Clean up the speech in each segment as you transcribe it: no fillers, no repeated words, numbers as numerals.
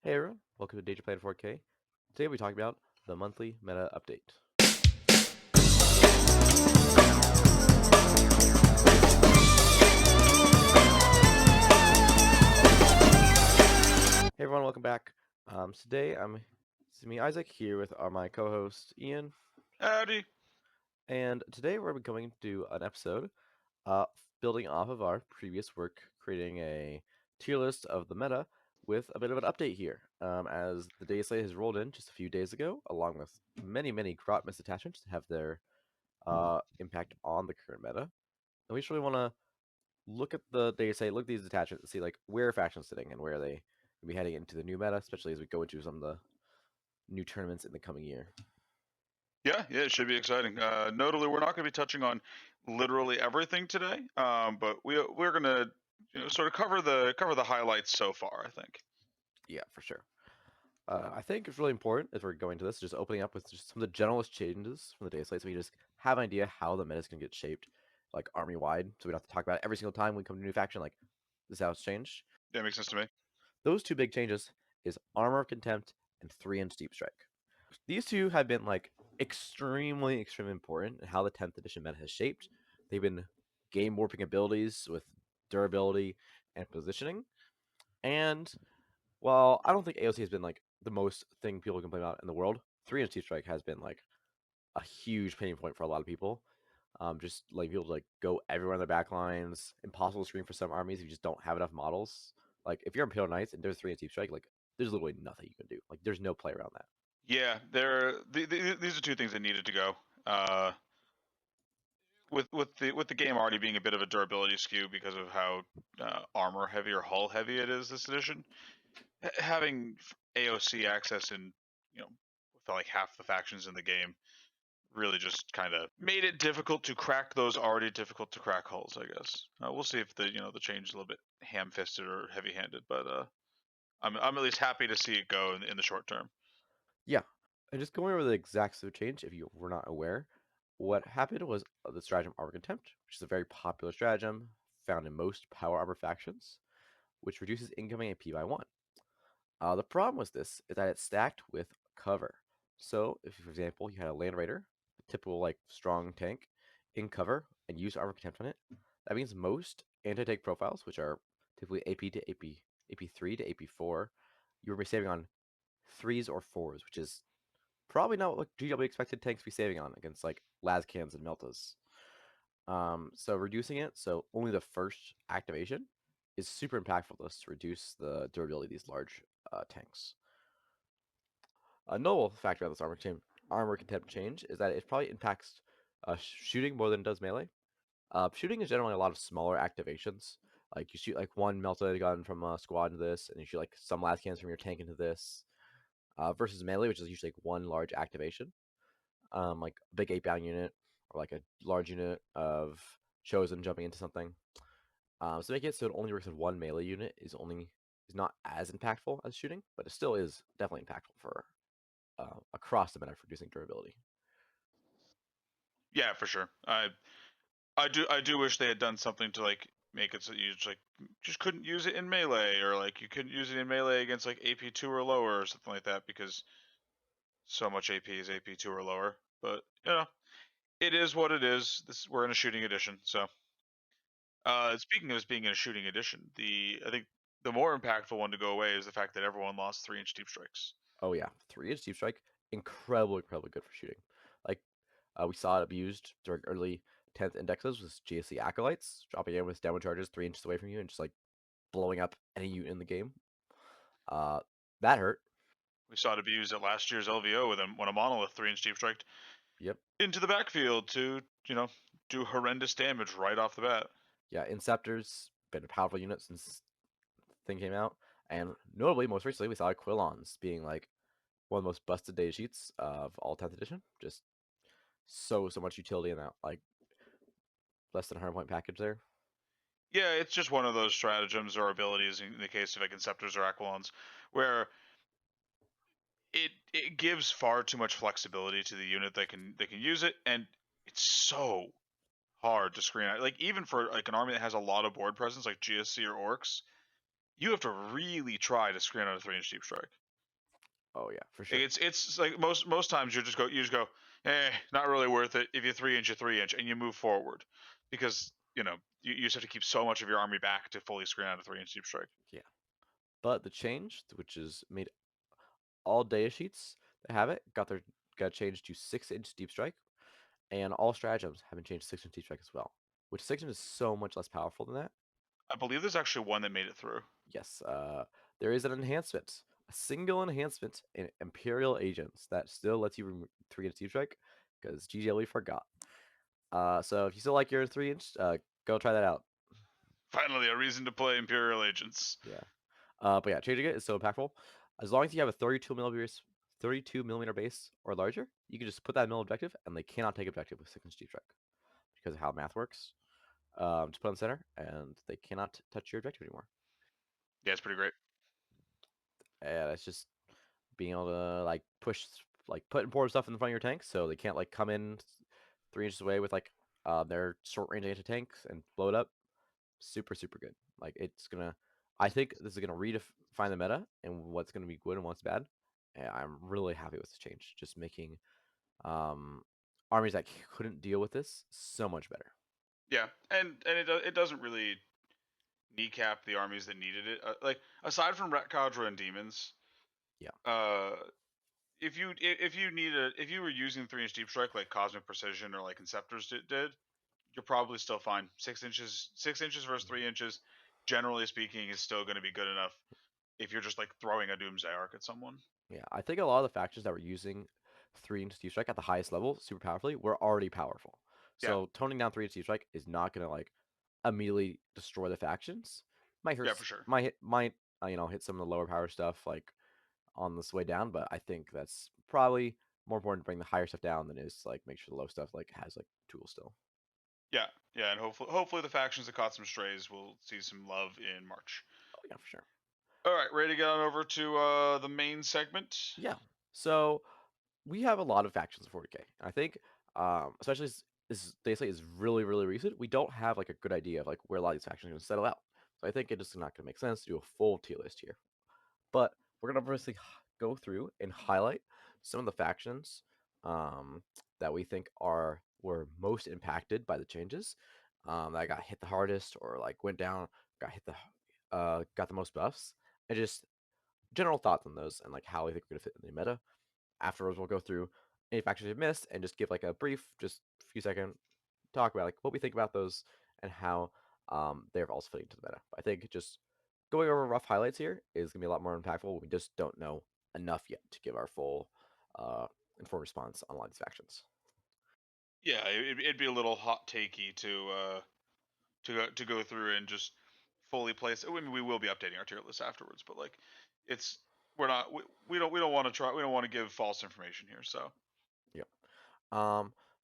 Hey everyone, welcome to Dataplane 4K. Today we're talking about the monthly meta update. Hey everyone, welcome back. Today it's me, Isaac, here with my co-host Ian, Howdy. and today we're going to do an episode uh, building off of our previous work, creating a tier list of the meta with a bit of an update here, as the Dataslate has rolled in just a few days ago, along with many grot misattachments that have their impact on the current meta. And we just really want to look at the Dataslate, look at these attachments, and see like where factions sitting and where they will be heading into the new meta, especially as we go into some of the new tournaments in the coming year. Yeah, it should be exciting. Notably, we're not going to be touching on literally everything today, but we're going to sort of cover the highlights so far. I think. Yeah, for sure. I think it's really important as we're going to this, just opening up with just some of the generalist changes from the Dataslate, so we just have an idea how the meta is going to get shaped, like army wide, so we don't have to talk about it every single time we come to a new faction. Like this is how it's changed. Yeah, makes sense to me. Those two big changes is Armor of Contempt and 3-inch Deep Strike. These two have been like extremely important in how the 10th edition meta has shaped. They've been game warping abilities with durability and positioning. And while I don't think AOC has been like the most thing people complain about in the world, 3-inch Deep Strike has been like a huge pain point for a lot of people. Just like people to like go everywhere on their back lines, impossible to screen for some armies if you just don't have enough models. Like if you're Imperial Knights and there's 3-inch Deep Strike, like there's literally nothing you can do. Like there's no play around that. Yeah, these are two things that needed to go. With the game already being a bit of a durability skew because of how armor heavy or hull heavy it is this edition, having AOC access in with like half the factions in the game really just kind of made it difficult to crack those already difficult to crack hulls. I guess we'll see if the change is a little bit ham-fisted or heavy-handed, but I'm at least happy to see it go in the short term. Yeah, and just going over the exact sort of change, if you were not aware, what happened was the stratagem Armor Contempt, which is a very popular stratagem found in most power armor factions, which reduces incoming AP by 1. The problem with this is that it's stacked with cover. So, if for example you had a Land Raider, a typical like strong tank, in cover and use Armor Contempt on it, that means most anti-tank profiles, which are typically AP to AP3 to AP4, you will be saving on threes or fours, which is probably not what GW expected tanks to be saving on against like Lascans and Meltas. So reducing it, so only the first activation is super impactful to us to reduce the durability of these large tanks. A notable factor about this armor contempt change is that it probably impacts shooting more than it does melee. Shooting is generally a lot of smaller activations. Like you shoot like one melta gun from a squad into this, and you shoot like some Lascans from your tank into this. Versus melee, which is usually like one large activation. Like a big 8-bound unit or like a large unit of chosen jumping into something. So make it so it only works with one melee unit is not as impactful as shooting, but it still is definitely impactful for across the meta for reducing durability. Yeah, for sure. I do wish they had done something to like make it so you just couldn't use it in melee, or like you couldn't use it in melee against like AP2 or lower or something like that, because so much AP is AP2 or lower. But it is what it is. We're in a shooting edition, so. Speaking of this being in a shooting edition, I think the more impactful one to go away is the fact that everyone lost 3-inch deep strikes. Oh yeah, 3-inch deep strike, incredibly good for shooting. Like we saw it abused during early 10th indexes with GSC acolytes, dropping in with downward charges 3 inches away from you and just like blowing up any unit in the game. Uh, that hurt. We saw it abused at last year's LVO when a monolith 3-inch deep strike Yep. into the backfield to do horrendous damage right off the bat. Yeah, Inceptor's been a powerful unit since the thing came out, and notably, most recently, we saw Quillons being like one of the most busted data sheets of all 10th edition. Just so much utility in that like less than 100 point package there. Yeah, it's just one of those stratagems or abilities in the case of like Inceptors or Aquilons, where it gives far too much flexibility to the unit that can use it, and it's so hard to screen out. Like even for like an army that has a lot of board presence, like GSC or Orks, you have to really try to screen on a 3-inch deep strike. Oh yeah, for Like, sure. it's like most times you just go, not really worth it. If you 3-inch, you 3-inch, and you move forward, because you just have to keep so much of your army back to fully screen out a 3-inch deep strike. Yeah. But the change, which is made all data sheets that have it, got changed to 6-inch deep strike, and all stratagems have been changed to 6-inch deep strike as well. Which 6-inch is so much less powerful than that. I believe there's actually one that made it through. Yes, there is an enhancement, a single enhancement in Imperial Agents that still lets you 3-inch deep strike, because GGLE forgot. So if you still like your 3-inch, go try that out. Finally, a reason to play Imperial Agents. Yeah. But yeah, changing it is so impactful. As long as you have a 32 millimeter base or larger, you can just put that middle objective, and they cannot take objective with 6-inch deep strike because of how math works. Just put on center, and they cannot touch your objective anymore. Yeah, it's pretty great. And it's just being able to like push, like put important stuff in front of your tank, so they can't like come in 3 inches away with like their short range anti tanks and blow it up. Super super good. Like it's gonna, I think this is gonna redefine the meta and what's gonna be good and what's bad. And I'm really happy with this change. Just making um, armies that couldn't deal with this so much better. Yeah, and it doesn't really kneecap the armies that needed it. Like, aside from Rat Cadre and Demons, Yeah, uh, if you were using 3-inch deep strike like Cosmic Precision or like Inceptors did, you're probably still fine. 6 inches versus 3 inches, generally speaking, is still going to be good enough if you're just like throwing a Doomsday Arc at someone. yeah. I think a lot of the factions that were using 3-inch deep strike at the highest level super powerfully were already powerful. Yeah, So toning down 3-inch deep strike is not gonna like immediately destroy the factions. Might hurt, yeah, for sure. might hit some of the lower power stuff like on this way down, but I think that's probably more important to bring the higher stuff down than it is to like make sure the low stuff like has like tools still. Yeah, yeah, and hopefully the factions that caught some strays will see some love in March. Oh yeah, for sure. All right, ready to get on over to the main segment? Yeah. So we have a lot of factions in 40K. I think, especially this Dataslate is really really recent. We don't have like a good idea of like where a lot of these factions are going to settle out. So I think it is not going to make sense to do a full tier list here. But we're going to firstly go through and highlight some of the factions that we think were most impacted by the changes, that got hit the hardest or like went down, got the most buffs, and just general thoughts on those and like how we think we're going to fit in the meta. Afterwards, we'll go through any factions we've missed and just give like a brief, just few second talk about like what we think about those and how they're also fitting into the meta. I think just going over rough highlights here is gonna be a lot more impactful. We just don't know enough yet to give our full informed response on a lot of these factions. Yeah, it'd be a little hot takey to go through and just fully place. I mean, we will be updating our tier list afterwards, but like, it's we're not we don't want to try we don't want to give false information here. So Yep.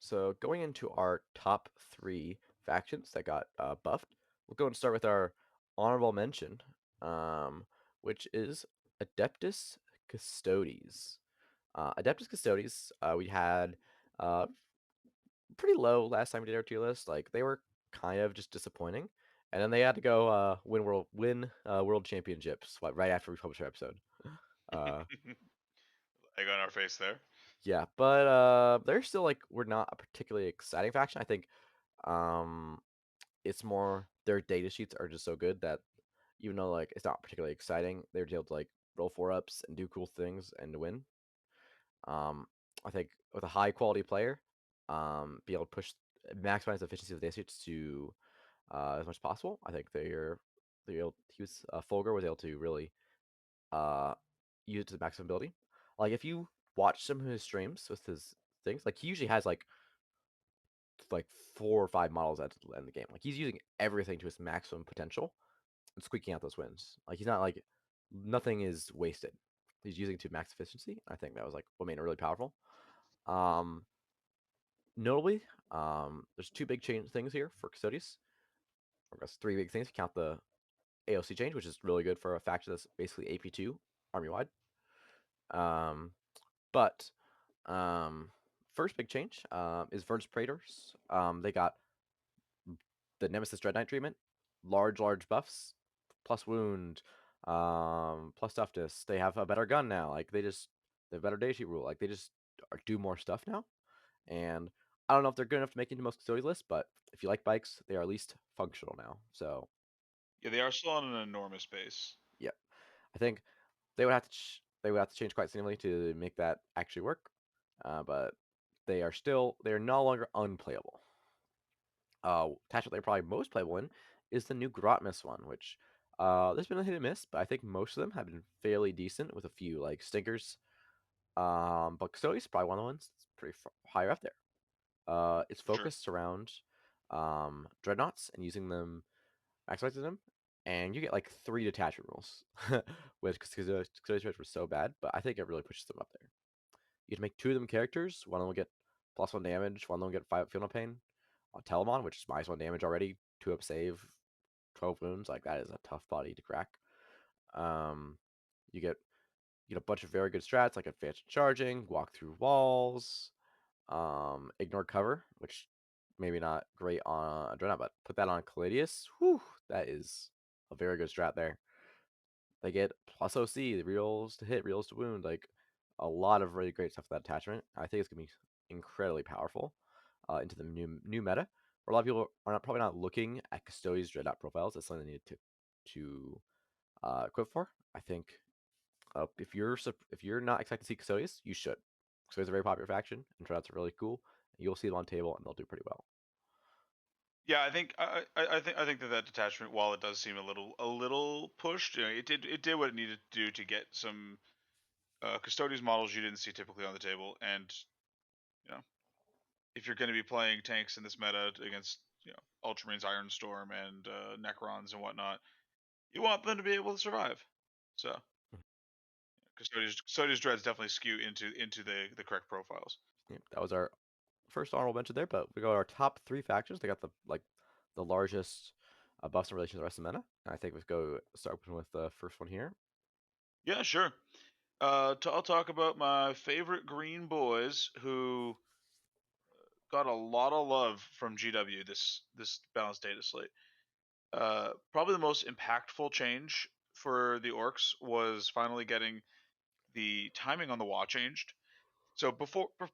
So going into our top 3 factions that got buffed, we'll go and start with our honorable mention, um, which is Adeptus Custodes. Adeptus Custodes, we had uh, pretty low last time we did our tier list. Like they were kind of just disappointing, and then they had to go win world championships right after we published our episode. Uh, egg on our face there. yeah, but they're still like we're not a particularly exciting faction. I think um, it's more their data sheets are just so good that even though like it's not particularly exciting, they're able to like roll 4-ups and do cool things and win. Um, I think with a high quality player, be able to maximize the efficiency of the data to as much as possible. I think Fulgur was able to really use it to the maximum ability. Like if you watch some of his streams with his things, like he usually has like 4 or 5 models at the end of the game. Like he's using everything to his maximum potential and squeaking out those wins. Like he's not like nothing is wasted. He's using to max efficiency. I think that was like what made it really powerful. Um, Notably, there's 2 big things here for Custodes. Or I guess 3 big things. Count the AOC change, which is really good for a faction that's basically AP2 army wide. Um, but first big change is Verd's Praetors. They got the Nemesis Dread Knight treatment, large buffs, plus wound, Plus toughness. They have a better gun now. Like they have better day sheet rule. Like they just do more stuff now. And I don't know if they're good enough to make it into most Custodes lists, but if you like bikes, they are at least functional now. So Yeah, they are still on an enormous base. yeah, I think they would have to change quite significantly to make that actually work. But they are no longer unplayable. Attachment they're probably most playable in is the new Grotmus one, which there's been a hit and miss, but I think most of them have been fairly decent with a few like stinkers. But Custodes is probably one of the ones that's pretty higher up there. It's For sure. focused around dreadnoughts and using them, maximizing them, and you get like 3 detachment rules, which because Custodes were so bad, but I think it really pushes them up there. You can make 2 of them characters. One of them will get +1 damage. One of them will get 5 feel no pain. On Telemon, which is -1 damage already, 2 up save, 12 wounds. Like that is a tough body to crack. Um, you get a bunch of very good strats like advanced charging, walk through walls, ignore cover, which maybe not great on Dreadnought, but put that on Caladius. Whew, that is a very good strat there. They get plus OC, the reels to hit, reels to wound, like a lot of really great stuff with that attachment. I think it's gonna be incredibly powerful into the new meta. Where a lot of people are probably not looking at Custodes Dreadnought profiles. That's something they need to equip for. I think if you're not excited to see Custodes, you should. Custodes are a very popular faction, and Dreadnoughts are really cool. You'll see them on table, and they'll do pretty well. Yeah, I think that detachment, while it does seem a little pushed, it did what it needed to do to get some Custodes models you didn't see typically on the table, and you know if you're going to be playing tanks in this meta against Ultramarines, Iron Storm, and Necrons and whatnot, you want them to be able to survive. So Custodes dreads definitely skew into the correct profiles. Yeah, that was our first honorable mention there, but we got our top 3 factions. They got the largest buffs in relation to the rest of the meta. I think let's go start with the first one here. Yeah, sure. I'll talk about my favorite green boys who got a lot of love from GW this balanced data slate. Probably the most impactful change for the Orks was finally getting the timing on the WA changed. So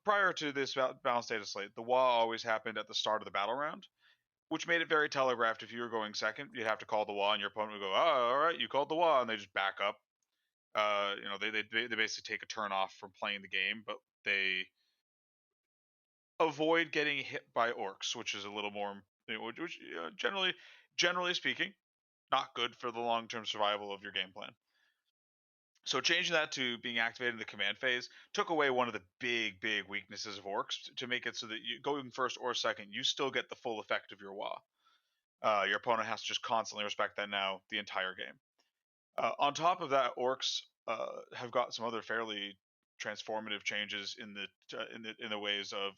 prior to this balanced data slate, the WA always happened at the start of the battle round, which made it very telegraphed. If you were going second, you'd have to call the WA, and your opponent would go, "Oh, all right, you called the WA," and they just back up. They basically take a turn off from playing the game, but they avoid getting hit by orcs, which is a little more, which generally speaking, not good for the long term survival of your game plan. So changing that to being activated in the command phase took away one of the big weaknesses of orcs to make it so that you going first or second, you still get the full effect of your WA. Your opponent has to just constantly respect that now the entire game. On top of that, orcs have got some other fairly transformative changes in the ways of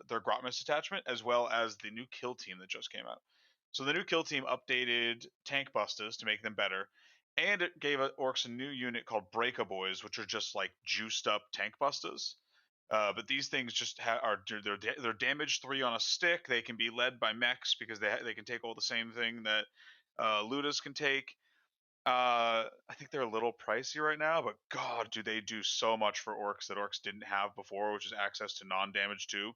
their Grotmus attachment, as well as the new kill team that just came out. So the new kill team updated tank bustas to make them better, and it gave orcs a new unit called Breaka Boys, which are just like juiced up tank bustas. But these things just they're damage 3 on a stick. They can be led by mechs because they can take all the same thing that Ludas can take. I think they're a little pricey right now, but God, do they do so much for orcs that orcs didn't have before, which is access to non-damage too,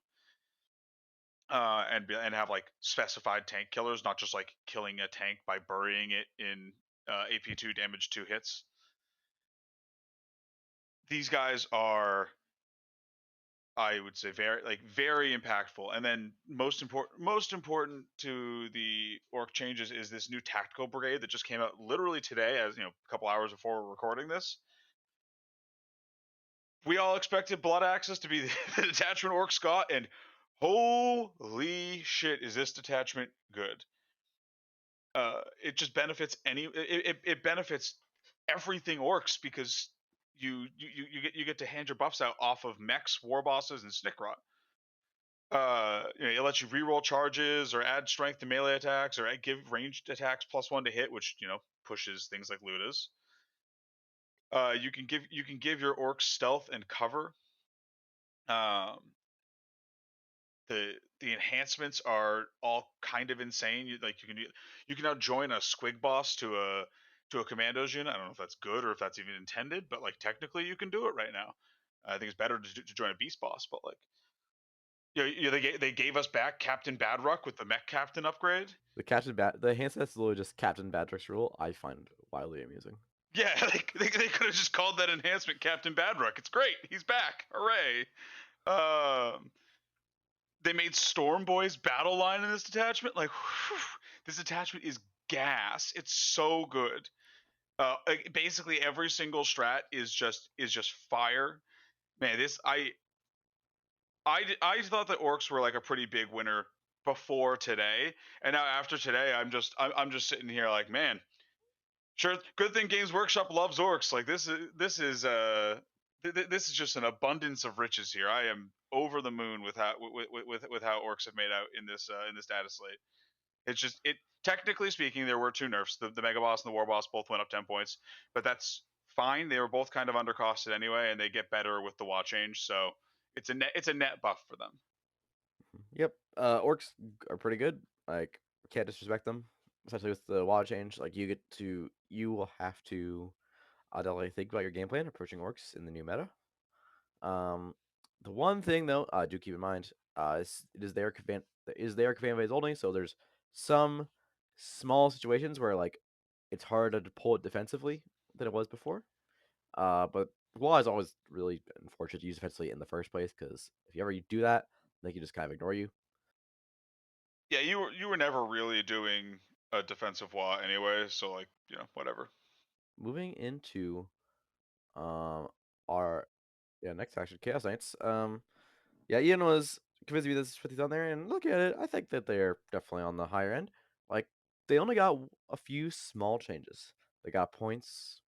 and have like specified tank killers, not just like killing a tank by burying it in AP2 damage 2 hits. These guys are, I would say, very impactful. And then most important to the orc changes is this new tactical brigade that just came out literally today, as a couple hours before we're recording this. We all expected Blood Axis to be the detachment Orcs got, and holy shit, is this detachment good? It just benefits it benefits everything Orcs because you get to hand your buffs out off of mechs, war bosses, and Snickrot. It lets you reroll charges or add strength to melee attacks or give ranged attacks +1 to hit, which pushes things like Ludas. You can give your Orcs stealth and cover. Um, the enhancements are all kind of insane. You can now join a squig boss to to a commandos unit. I don't know if that's good or if that's even intended, but like technically you can do it right now. I think it's better to join a beast boss, but like they gave us back Captain Badrock with the mech captain upgrade. The enhanced stats is literally just Captain Badrick's rule. I find wildly amusing. Yeah, they could have just called that enhancement Captain Badrock. It's great. He's back. Hooray. Um, they made Storm Boy's battle line in this detachment. Like, whew, this detachment is gas. It's so good. Like, basically every single strat is just fire. Man, I thought the Orks were like a pretty big winner before today, and now after today, I'm just sitting here like, man, sure, good thing Games Workshop loves Orks. Like this is just an abundance of riches here. I am over the moon with how Orks have made out in this data slate. It's just it technically speaking, there were two nerfs. The Mega Boss and the War Boss both went up 10 points, but that's fine. They were both kind of undercosted anyway, and they get better with the Watch change. So it's a net buff for them. Yep. Orcs are pretty good. Like, can't disrespect them, especially with the WoW change. Like, you will have to definitely think about your game plan approaching orcs in the new meta. Um, the one thing though, do keep in mind, it is their command phase only. So there's some small situations where like it's harder to pull it defensively than it was before. But WoW is always really unfortunate to use defensively in the first place because if you ever do that, they can just kind of ignore you. Yeah, you were never really doing a defensive wall anyway, so like whatever. Moving into um our next faction, Chaos Knights. Yeah, Ian was convincing me this 50s on there, and look at it, I think that they're definitely on the higher end. Like, they only got a few small changes. They got points.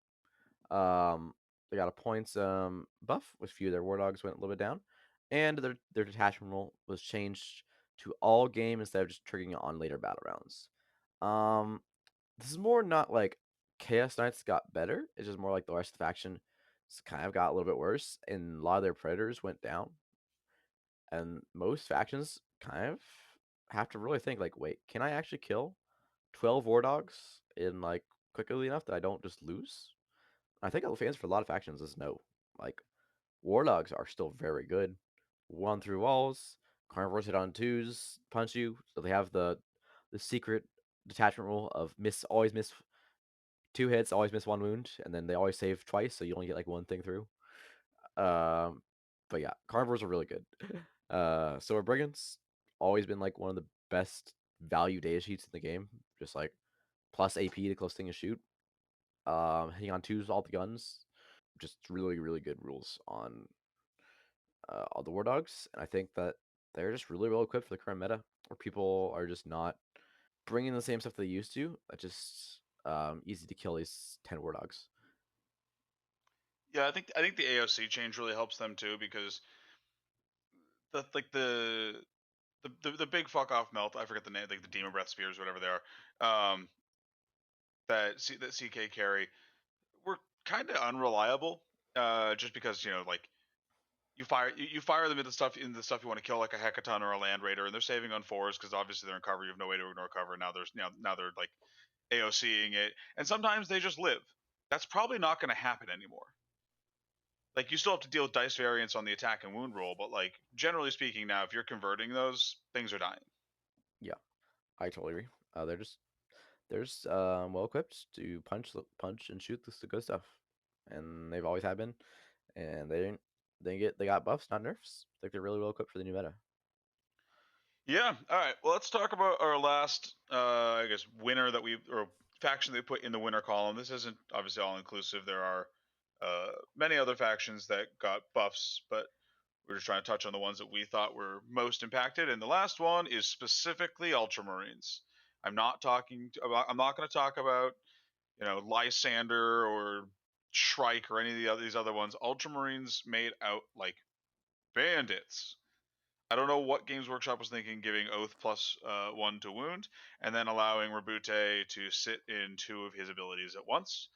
Um, they got a points buff, with few of their war dogs went a little bit down, and their detachment rule was changed to all game instead of just triggering it on later battle rounds. Um, this is more not like Chaos Knights got better. It's just more like the rest of the faction kind of got a little bit worse, and a lot of their predators went down. And most factions kind of have to really think like, wait, can I actually kill 12 war dogs in like quickly enough that I don't just lose? I think the fans for a lot of factions is no. Like, war dogs are still very good. One through walls, carnivores hit on twos, punch you. So they have the secret detachment rule of always miss two hits, always miss one wound, and then they always save twice, so you only get like one thing through. Um, but yeah, carnivores are really good. So brigands always been like one of the best value data sheets in the game. Just like plus AP to close thing and shoot. Hitting on twos all the guns. Just really really good rules on all the war dogs, and I think that they're just really well equipped for the current meta, where people are just not bringing the same stuff they used to. That's just easy to kill these 10 war dogs. Yeah, I think the AOC change really helps them too because the like the big fuck off melt. I forget the name, like the demon breath spears, whatever they are. That CK carry were kind of unreliable. Just because like you fire them into the stuff you want to kill, like a hecaton or a land raider, and they're saving on fours because obviously they're in cover. You have no way to ignore cover. Now they're like AOCing it, and sometimes they just live. That's probably not going to happen anymore. Like you still have to deal with dice variance on the attack and wound roll, but like generally speaking, now if you're converting those, things are dying. Yeah, I totally agree. They're just well equipped to punch and shoot the good stuff, and they've always have been. And they got buffs, not nerfs. I think they're really well equipped for the new meta. Yeah. All right. Well, let's talk about our last, I guess, winner or faction they put in the winner column. This isn't obviously all inclusive. There are many other factions that got buffs, but we're just trying to touch on the ones that we thought were most impacted. And the last one is specifically Ultramarines. I'm not going to talk about Lysander or Shrike or any of these other ones. Ultramarines made out like bandits. I don't know what Games Workshop was thinking, giving Oath plus one to wound, and then allowing Rabute to sit in two of his abilities at once.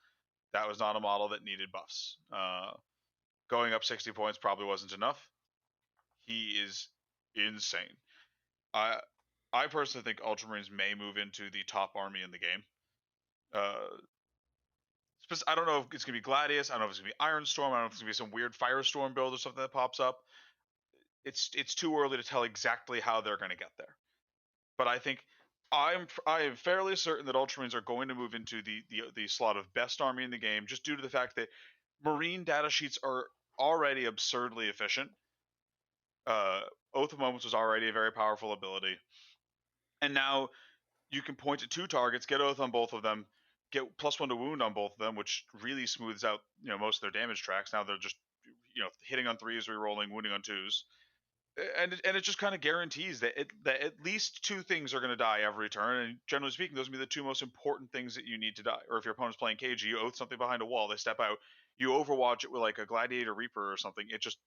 That was not a model that needed buffs. Going up 60 points probably wasn't enough. He is insane. I I personally think Ultramarines may move into the top army in the game. Uh, I don't know if it's gonna be Gladius. I don't know if it's gonna be Ironstorm. I don't know if it's gonna be some weird Firestorm build or something that pops up. It's too early to tell exactly how they're gonna get there. But I am fairly certain that Ultramarines are going to move into the slot of best army in the game, just due to the fact that Marine data sheets are already absurdly efficient. Oath of Moments was already a very powerful ability, and now you can point to two targets, get Oath on both of them, get +1 to wound on both of them, which really smooths out most of their damage tracks. Now they're just hitting on threes, re-rolling, wounding on twos, and it just kind of guarantees that at least two things are going to die every turn. And generally speaking, those will be the two most important things that you need to die. Or if your opponent's playing KG, you oath something behind a wall, they step out, you Overwatch it with like a Gladiator Reaper or something. It just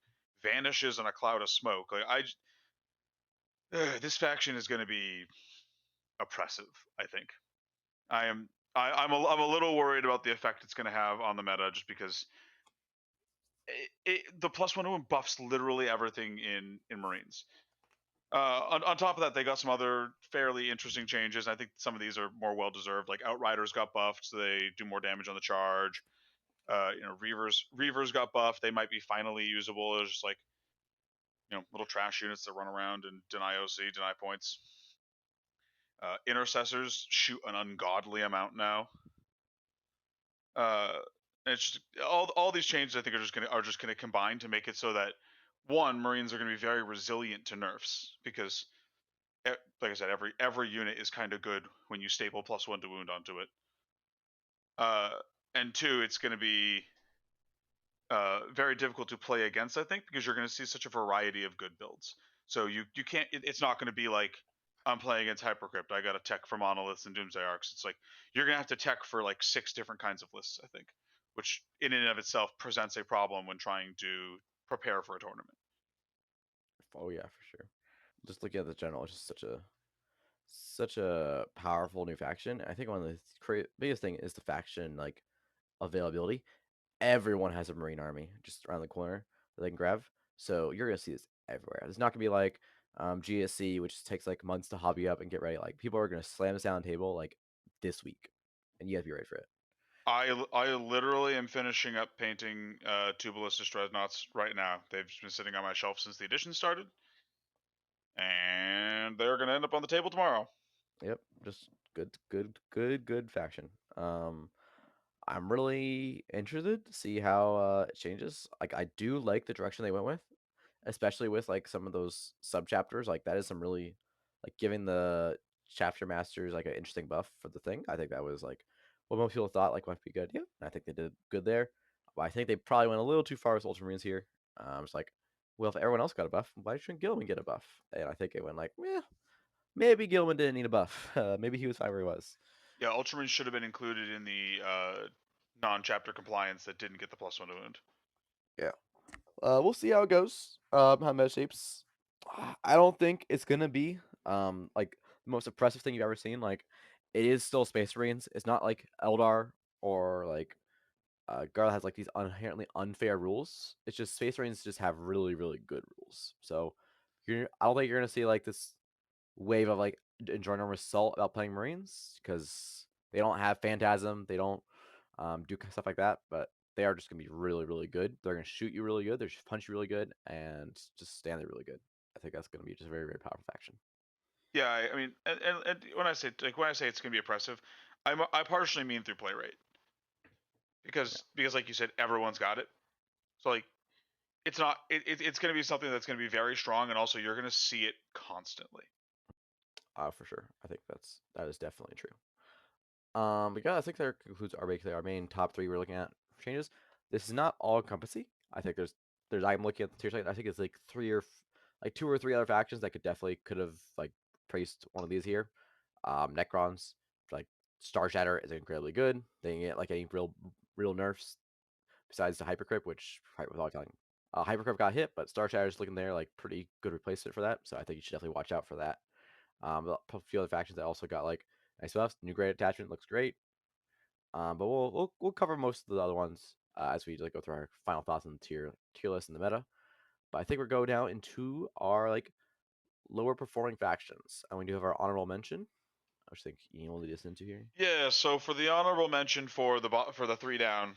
vanishes in a cloud of smoke. This faction is going to be oppressive. I think I am. I'm a little worried about the effect it's going to have on the meta, just because the +1 to buffs literally everything in Marines. On top of that, they got some other fairly interesting changes. I think some of these are more well deserved. Like Outriders got buffed, so they do more damage on the charge. Reavers got buffed. They might be finally usable as just like little trash units that run around and deny OC, deny points. Intercessors shoot an ungodly amount now. And it's just all these changes I think are just gonna combine to make it so that one, Marines are gonna be very resilient to nerfs, because like I said, every unit is kind of good when you staple +1 to wound onto it. And two, it's going to be very difficult to play against, I think, because you're going to see such a variety of good builds. So you can't. It's not going to be like I'm playing against Hypercrypt. I got a tech for monoliths and Doomsday Arcs. It's like you're going to have to tech for like 6 different kinds of lists, I think, which in and of itself presents a problem when trying to prepare for a tournament. Oh yeah, for sure. Just looking at the general, it's just such a powerful new faction. I think one of the biggest thing is the faction like availability. Everyone has a Marine army just around the corner that they can grab. So you're gonna see this everywhere. It's not gonna be like GSC, which takes like months to hobby up and get ready. Like people are gonna slam this down the table like this week, and you have to be ready for it. I literally am finishing up painting 2 Ballistic Dreadnoughts right now. They've been sitting on my shelf since the edition started, and they're gonna end up on the table tomorrow. Yep, just good faction. I'm really interested to see how it changes. Like I do like the direction they went with, especially with like some of those sub chapters. Like that is some really like giving the chapter masters like an interesting buff for the thing. I think that was like what most people thought like might be good. Yeah, and I think they did good there. But I think they probably went a little too far with Ultramarines here. It's like, well, if everyone else got a buff, why shouldn't Gilman get a buff? And I think it went like, yeah, maybe Gilman didn't need a buff. Maybe he was fine where he was. Yeah, Ultramarines should have been included in the non-chapter compliance that didn't get the +1 to wound. Yeah. We'll see how it goes. How meta shapes. I don't think it's gonna be like the most oppressive thing you've ever seen. Like, it is still Space Marines. It's not like Eldar or like Garl has like these inherently unfair rules. It's just Space Marines just have really good rules. So I don't think you're gonna see like this wave of like enormous assault about playing Marines because they don't have Phantasm. They don't do stuff like that, but they are just gonna be really good. They're gonna shoot you really good. They're just punch you really good, and just stand there really good. I think that's gonna be just a very powerful faction. Yeah, I mean, and when I say it's gonna be oppressive, I partially mean through play rate, Yeah, because like you said, everyone's got it. So like it's gonna be something that's gonna be very strong, and also you're gonna see it constantly. for sure. I think that is definitely true. But yeah, I think that concludes our main top three we're looking at for changes. This is not all encompassing. I think there's I'm looking at the tier site. I think it's like like 2 or 3 other factions that could have like praised one of these here. Necrons, like Star Shatter is incredibly good. They can get like any real nerfs besides the Hypercrypt, which without telling. Hypercrypt got hit, but Star Shatter is looking there like pretty good replacement for that. So I think you should definitely watch out for that. A few other factions that also got like nice buffs. New Great Attachment looks great. But we'll cover most of the other ones as we like go through our final thoughts on the tier list and the meta. But I think we're going down into our like lower performing factions, and we do have our honorable mention. which I think Ian will lead us into here. Yeah. So for the honorable mention for the 3 down,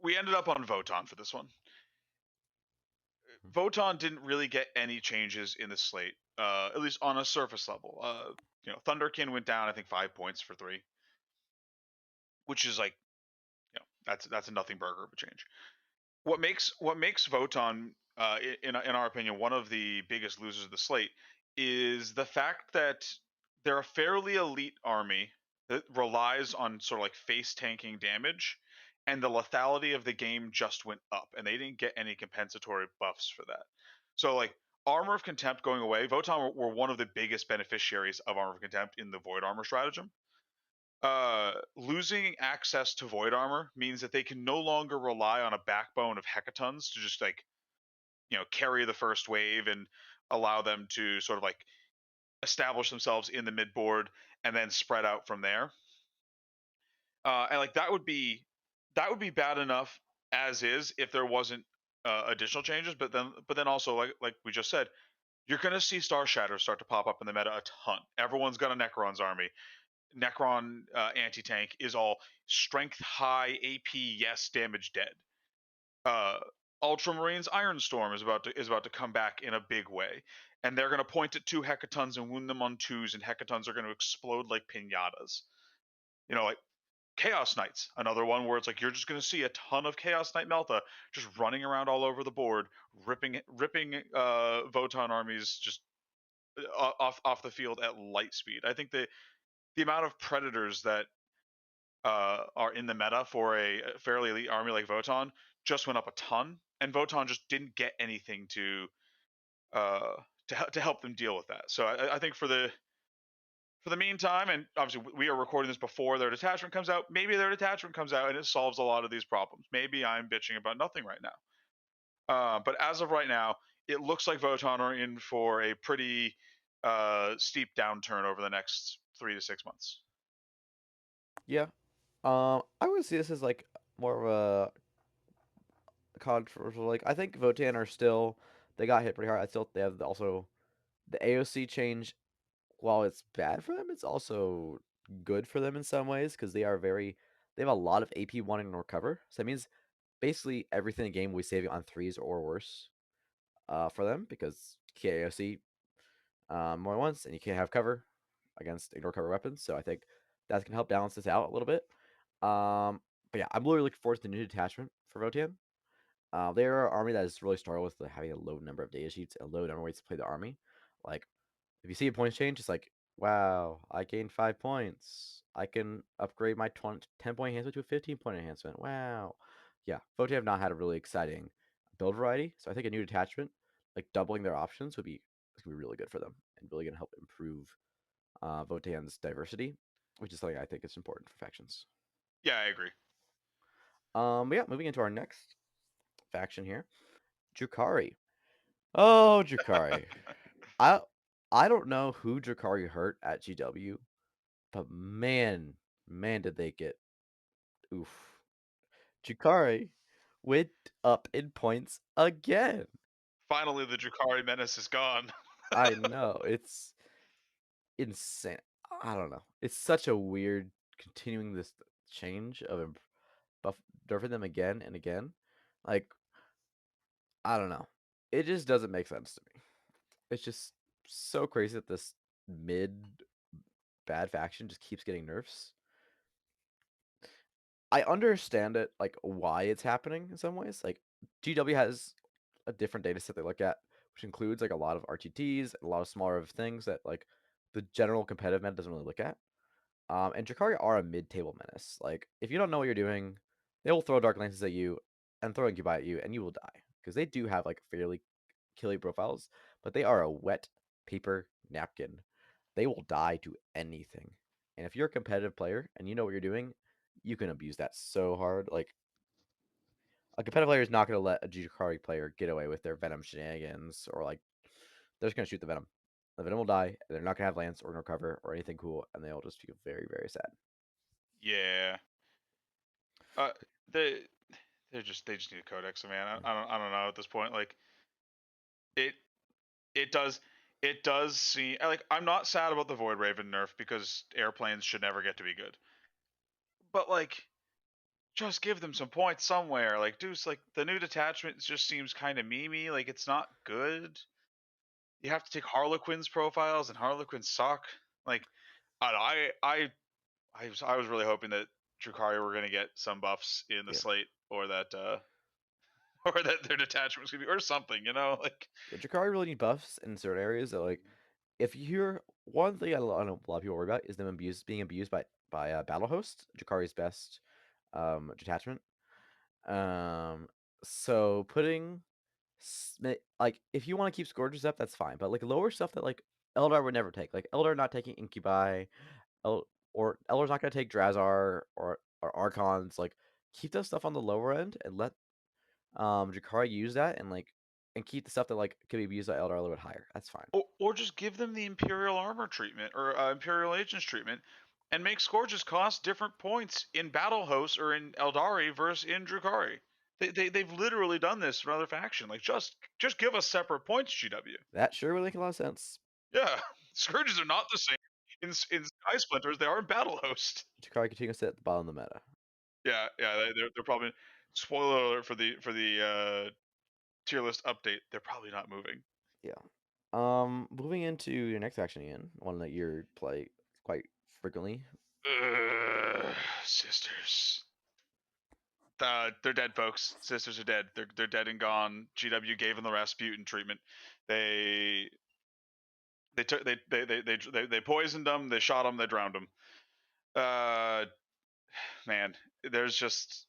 we ended up on Votann for this one. Hmm. Votann didn't really get any changes in the slate, at least on a surface level. Thunderkin went down, I think, 5 points for 3, which is like, that's a nothing burger of a change. What makes Votann, in our opinion, one of the biggest losers of the slate is the fact that they're a fairly elite army that relies on sort of like face tanking damage, and the lethality of the game just went up, and they didn't get any compensatory buffs for that. So like Armor of Contempt going away, Votann were one of the biggest beneficiaries of Armor of Contempt in the Void Armor stratagem. Losing access to void armor means that they can no longer rely on a backbone of hecatons to just like carry the first wave and allow them to sort of like establish themselves in the mid board and then spread out from there. And like that would be bad enough as is if there wasn't additional changes. But then also like we just said, you're gonna see Star Shatters start to pop up in the meta a ton. Everyone's got a Necron's army. Necron anti tank is all strength high, AP yes, damage dead. Uh, Ultramarines Iron Storm is about to come back in a big way, and they're going to point at 2 hecatons and wound them on 2s, and hecatons are going to explode like pinatas. Like Chaos Knights, another one where it's like you're just going to see a ton of Chaos Knight Melta just running around all over the board, ripping Votann armies just off the field at light speed. I think the amount of predators that are in the meta for a fairly elite army like Votann just went up a ton, and Votann just didn't get anything uh, to help them deal with that. So I think for the meantime, and obviously we are recording this before their detachment comes out. Maybe their detachment comes out and it solves a lot of these problems. Maybe I'm bitching about nothing right now. But as of right now, it looks like Votann are in for a pretty steep downturn over the next 3 to 6 months. Yeah. I would see this as like more of a controversial. Like I think Votann are still they got hit pretty hard. I still they have also the AOC change. While it's bad for them, it's also good for them in some ways because they have a lot of AP wanting to recover. So that means basically everything in the game we save on threes or worse for them because KAOC more than once and you can't have cover against ignore cover weapons. So I think that's gonna help balance this out a little bit. Um, but yeah, I'm really looking forward to the new detachment for Votann. They're an army that is really started with having a low number of data sheets and low number of ways to play the army. Like if you see a points change, it's like, wow, I gained 5 points. I can upgrade my 10-point enhancement to a 15-point enhancement. Wow. Yeah, Votann have not had a really exciting build variety, so I think a new detachment, like doubling their options, would be really good for them and really going to help improve Votann's diversity, which is something I think is important for factions. Yeah, I agree. But yeah, moving into our next faction here, Drukhari. Oh, Drukhari. I I don't know who Drukhari hurt at GW, but man, did they get oof. Drukhari went up in points again. Finally, the Drukhari menace is gone. I know it's insane. I don't know. It's such a weird continuing this change of buff nerfing them again and again. Like I don't know. It just doesn't make sense to me. It's just so crazy that this mid bad faction just keeps getting nerfs. I understand it, like why it's happening in some ways. Like GW has a different data set they look at, which includes like a lot of RTTs and a lot of smaller of things that like the general competitive meta doesn't really look at. And Drukhari are a mid-table menace. Like if you don't know what you're doing, they will throw Dark Lances at you and throw Incubi at you, and you will die because they do have like fairly killy profiles, but they are a wet paper napkin. They will die to anything. And if you're a competitive player and you know what you're doing, you can abuse that so hard. Like a competitive player is not going to let a Drukhari player get away with their Venom shenanigans or like they're just going to shoot the Venom. The Venom will die. And they're not going to have Lance or no cover or anything cool, and they'll just feel very, very sad. Yeah. Uh, they they just need a codex, man. I don't know at this point. Like it it does it does seem like I'm not sad about the Void Raven nerf because airplanes should never get to be good. But like, just give them some points somewhere. Like, Deuce, like the new detachment just seems kind of memey. Like, it's not good. You have to take Harlequin's profiles, and Harlequins suck. Like, I don't know, I was really hoping that Drukhari were going to get some buffs in the Yeah. slate, or that or that their detachment was going to be, or something. Like. Yeah, Drukhari really need buffs in certain areas. That, like, if you hear one thing I know a lot of people worry about is them being abused by battle host. Drukhari's best detachment. Um, so putting like if you want to keep Scourges up, that's fine. But like lower stuff that like Eldar would never take, like Eldar not taking Incubi, or Eldar's not gonna take Drazar or Archons. Like keep that stuff on the lower end and let Drukhari use that and keep the stuff that like could be used by Eldar a little bit higher. That's fine. Or just give them the Imperial Armor treatment or Imperial Agents treatment, and make Scourges cost different points in Battle Host or in Eldari versus in Drukhari. They've literally done this for another faction. Like, just give us separate points, GW. That sure would make a lot of sense. Yeah, Scourges are not the same in Sky Splinters they are in Battle Host. Drukhari continues to sit at the bottom of the meta. Yeah, they're probably, spoiler alert for the tier list update. They're probably not moving. Yeah. Moving into your next action, Ian, one that you play quite frequently. Sisters. They're dead, folks. Sisters are dead. They're dead and gone. GW gave them the Rasputin treatment. They took they poisoned them. They shot them. They drowned them. Uh, man, there's just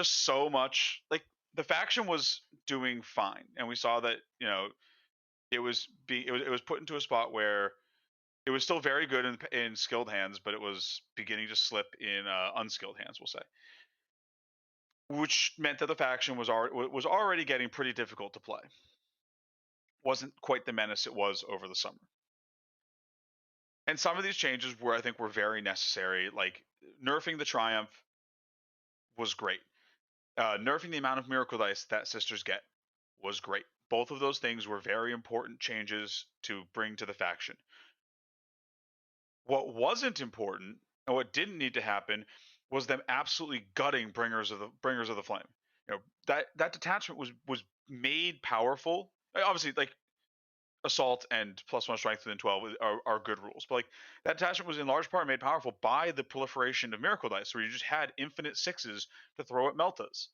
so much. Like, the faction was doing fine, and we saw that it was put into a spot where it was still very good in skilled hands, but it was beginning to slip in unskilled hands, we'll say, which meant that the faction was already getting pretty difficult to play. Wasn't quite the menace it was over the summer. And some of these changes I think were very necessary. Like, nerfing the Triumph was great. Nerfing the amount of Miracle Dice that Sisters get was great. Both of those things were very important changes to bring to the faction. What wasn't important and what didn't need to happen was them absolutely gutting Bringers of the Flame. That detachment was made powerful. Obviously, like, assault and +1 strength within 12 are good rules, but like, that attachment was in large part made powerful by the proliferation of miracle dice, where you just had infinite sixes to throw at Meltas,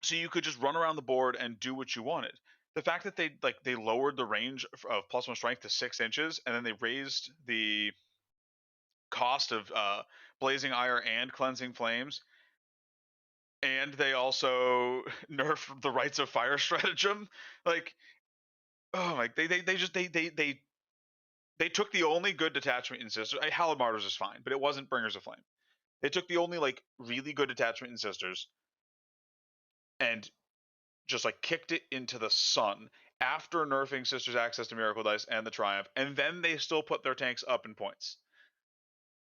so you could just run around the board and do what you wanted. The fact that they lowered the range of +1 strength to 6 inches, and then they raised the cost of blazing ire and cleansing flames, and they also nerfed the rites of fire stratagem, like, oh my, they took the only good detachment in Sisters. Halid is fine, but it wasn't Bringers of Flame. They took the only like really good detachment in Sisters and just like kicked it into the sun after nerfing Sisters' access to Miracle Dice and the Triumph, and then they still put their tanks up in points.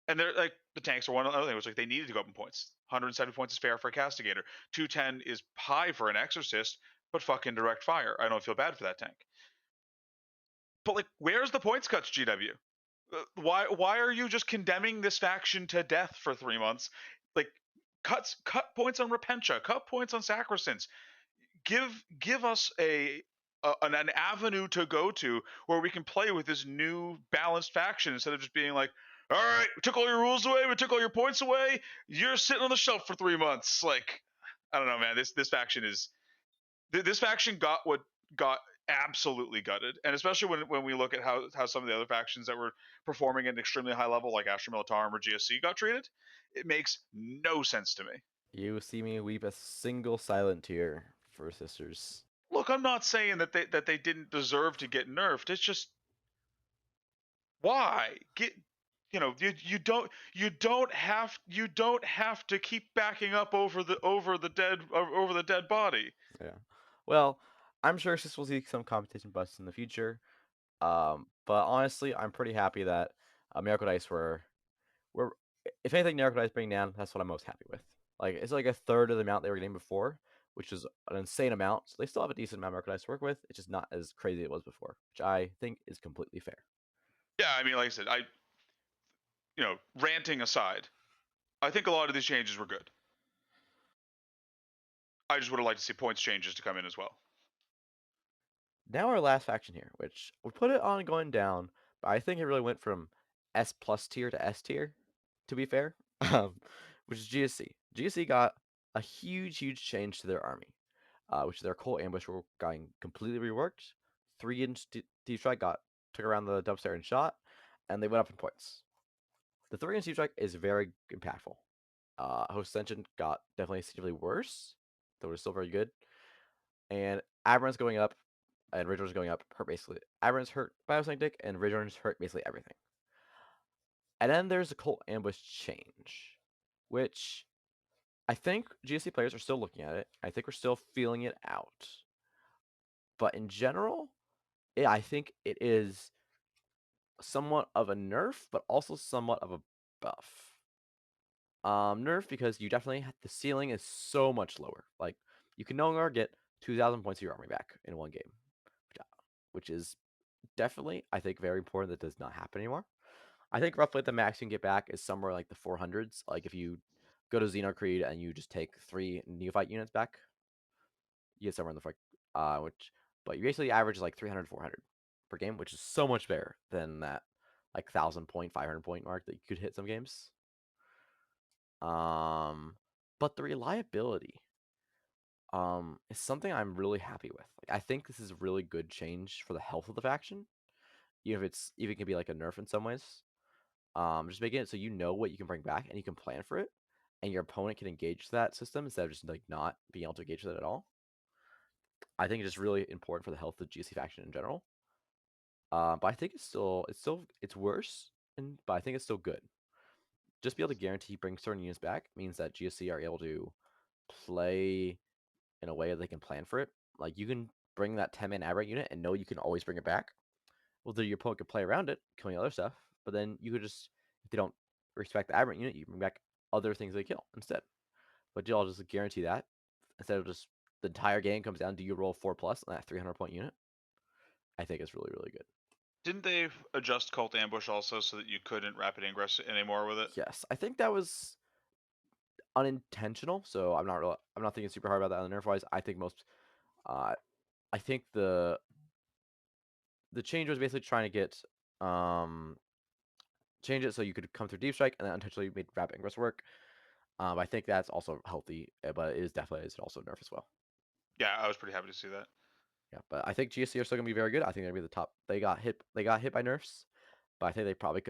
And they're like, the tanks are one other thing, which, like, they needed to go up in points. 170 points is fair for a Castigator. 210 is high for an Exorcist, but fucking direct fire. I don't feel bad for that tank. But like, where's the points cuts, GW? Why are you just condemning this faction to death for 3 months? Like, cut points on Repentia, cut points on Sacrosanct. Give us an avenue to go to where we can play with this new balanced faction, instead of just being like, all right, we took all your rules away, we took all your points away, you're sitting on the shelf for 3 months. Like, I don't know, man. This faction got what got absolutely gutted, and especially when we look at how some of the other factions that were performing at an extremely high level, like Astra Militarum or GSC, got treated, it makes no sense to me. You see me weep a single silent tear for Sisters. Look, I'm not saying that they didn't deserve to get nerfed. It's just, why get you don't have to keep backing up over the dead body. Yeah. Well, I'm sure Sisters will see some competition busts in the future. But honestly, I'm pretty happy that Miracle Dice were if anything, Miracle Dice bring down. That's what I'm most happy with. Like it's like a third of the amount they were getting before, which is an insane amount. So they still have a decent amount of merchandise to work with. It's just not as crazy as it was before, which I think is completely fair. Yeah, I mean, like I said, ranting aside, I think a lot of these changes were good. I just would have liked to see points changes to come in as well. Now our last faction here, which we put it on going down, but I think it really went from S plus tier to S tier, to be fair, which is GSC. GSC got a huge change to their army, which is their Cold Ambush were getting completely reworked. 3-inch Deep Strike took around the dumpster and shot, and they went up in points. The 3-inch Deep Strike is very impactful. Host Ascension got definitely significantly worse, though it was still very good. And Aberrant's going up, and Ridgerunners going up hurt basically. Aberrant's hurt Biosynthetic, and Ridgerunners hurt basically everything. And then there's the Cult Ambush change, which I think GSC players are still looking at it. I think we're still feeling it out. But in general, I think it is somewhat of a nerf, but also somewhat of a buff. Nerf because you definitely the ceiling is so much lower. Like you can no longer get 2,000 points of your army back in one game, which is definitely I think very important. That does not happen anymore. I think roughly the max you can get back is somewhere like the 400s. Like if you go to Xeno Creed and you just take 3 Neophyte units back, you get somewhere in the but you basically average like 300, 400 per game, which is so much better than that like 1,000 point, 500 point mark that you could hit some games. But the reliability is something I'm really happy with. Like I think this is a really good change for the health of the faction. Even if it's even can be like a nerf in some ways. Just making it so you know what you can bring back and you can plan for it, and your opponent can engage that system instead of just like not being able to engage with it at all. I think it's just really important for the health of the GC faction in general. But I think it's worse, but I think it's still good. Just be able to guarantee bring certain units back means that GSC are able to play in a way that they can plan for it. Like you can bring that 10-man aberrant unit and know you can always bring it back. Well, then your opponent could play around it, killing other stuff. But then you could just, if they don't respect the aberrant unit, you bring back other things they kill instead. But you'll just guarantee that instead of just the entire game comes down. Do you roll 4+ on that 300-point unit? I think it's really good. Didn't they adjust Cult Ambush also so that you couldn't rapid ingress anymore with it? Yes, I think that was unintentional. So I'm not thinking super hard about that on the nerf wise. I think I think the change was basically trying to get change it so you could come through deep strike and then unintentionally made rapid ingress work. I think that's also healthy, but it is also nerf as well. Yeah, I was pretty happy to see that. Yeah, but I think GSC are still gonna be very good. I think they're gonna be the top. They got hit by nerfs, but I think they probably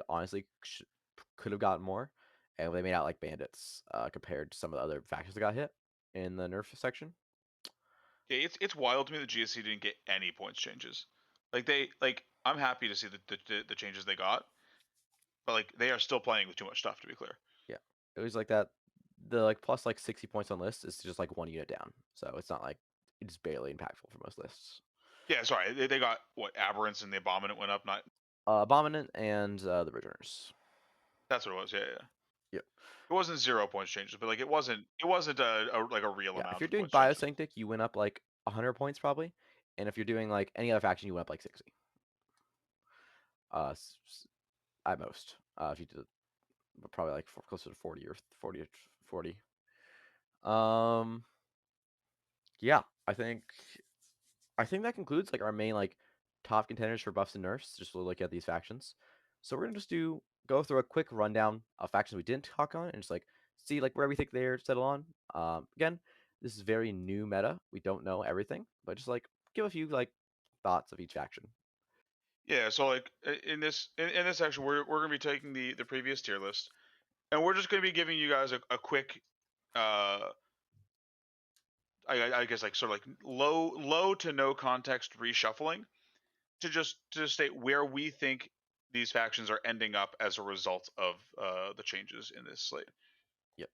could have gotten more, and they made out like bandits compared to some of the other factions that got hit in the nerf section. Yeah, it's wild to me that GSC didn't get any points changes. I'm happy to see the changes they got, but like they are still playing with too much stuff to be clear. Yeah, it was like that. The like plus like 60 points on list is just like one unit down, so it's not like it's barely impactful for most lists. Yeah, sorry, they got what Aberrants and the Abominant went up. Not Abominant and the Returners. that's what it was. Yeah. Yep. It wasn't 0 points changes, but like it wasn't like a real Yeah, if amount you're of doing points changes. Biosynthetic, you went up like 100 points probably, and if you're doing like any other faction, you went up like 60. At most. If you did probably like closer to 40 or 40 or 40. Yeah, I think that concludes like our main like top contenders for buffs and nerfs. Just to look at these factions. So we're gonna just go through a quick rundown of factions we didn't talk on and just like see like where we think they're settled on. Again, this is very new meta. We don't know everything, but just like give a few like thoughts of each faction. Yeah, so like in this section, we're gonna be taking the previous tier list, and we're just gonna be giving you guys a quick uh I guess like sort of like low to no context reshuffling to state where we think these factions are ending up as a result of the changes in this slate. Yep.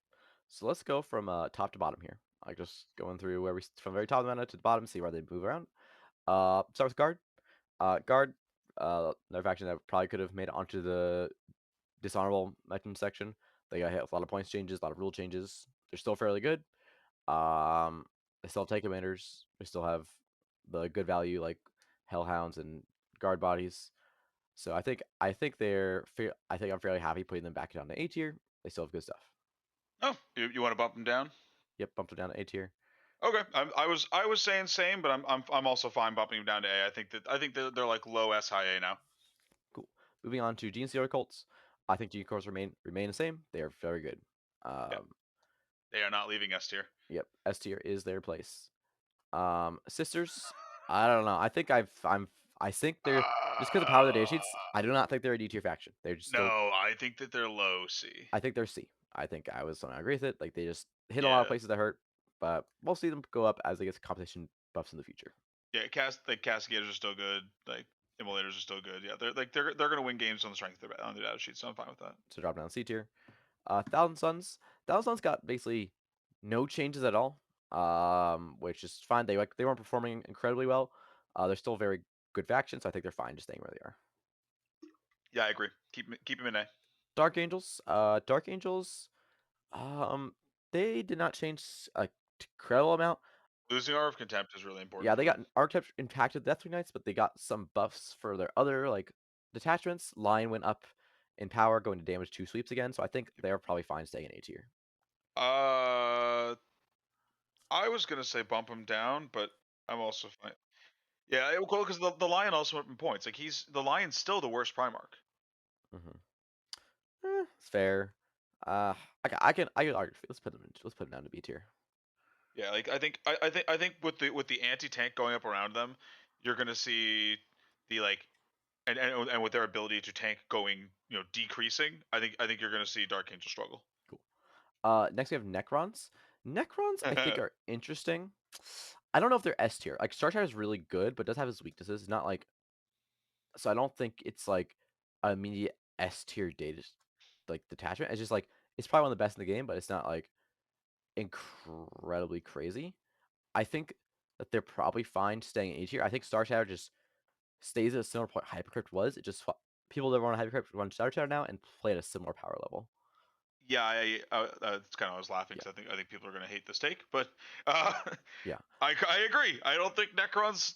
So let's go from top to bottom here. Like just going through where we from the very top of the meta to the bottom, see where they move around. Start with guard. Guard, another faction that probably could have made it onto the dishonorable mention section. They got hit with a lot of points changes, a lot of rule changes. They're still fairly good. Um, They still have tank commanders. They still have the good value like hellhounds and guard bodies. So I think I'm fairly happy putting them back down to A tier. They still have good stuff. Oh, you want to bump them down? Yep, bumped them down to A tier. Okay, I was saying same, but I'm also fine bumping them down to A. I think they're like low S high A now. Cool. Moving on to Genestealer cults. I think Genestealer cults remain the same. They are very good. Yeah, they are not leaving S tier. Yep, S tier is their place. Sisters, I don't know. I think they're just because of the power of the data sheets. I do not think they're a D tier faction. They're just still. No, I think that they're low C. I think they're C. I think I agree with it. Like they just hit a lot of Yeah, places that hurt, but we'll see them go up as they get competition buffs in the future. yeah. Cascaders are still good. Like Immolators are still good. Yeah, they're gonna win games on the strength of on the data sheet, so I'm fine with that. So drop down C tier. Thousand Suns. Thousand Suns got basically no changes at all, which is fine. They weren't performing incredibly well. They're still a very good faction, so I think they're fine just staying where they are. Yeah, I agree. Keep them in A. Dark Angels. Dark Angels. Um, they did not change a incredible amount. Losing Hour of Contempt is really important Yeah, for they them. got Archetype impacted Deathwing Knights, but they got some buffs for their other like detachments. Line went up in power, going to damage 2 sweeps again. So I think they're probably fine staying in A tier. Uh, I was gonna say bump him down, but I'm also fine. Yeah, well, because the Lion also went in points. Like the Lion's still the worst Primarch. Hmm it's fair. Uh, I can argue. Let's put them down to B tier. Yeah, like I think with the anti tank going up around them, you're gonna see the like and with their ability to tank going decreasing. I think you're gonna see Dark Angel struggle. Cool. Next we have Necrons. Necrons I think are interesting. I don't know if they're S tier. Like Star Child is really good, but does have its weaknesses. It's not like so. I don't think it's like immediate S tier data like detachment. It's just like it's probably one of the best in the game, but it's not like incredibly crazy. I think that they're probably fine staying in A tier. I think Star Shadow just stays at a similar point Hypercrypt was. It just people that run Hypercrypt run Star Shadow now and play at a similar power level. Yeah, that's kind of I was laughing Yeah, because I think people are gonna hate this take, but uh, yeah, I agree. I don't think Necrons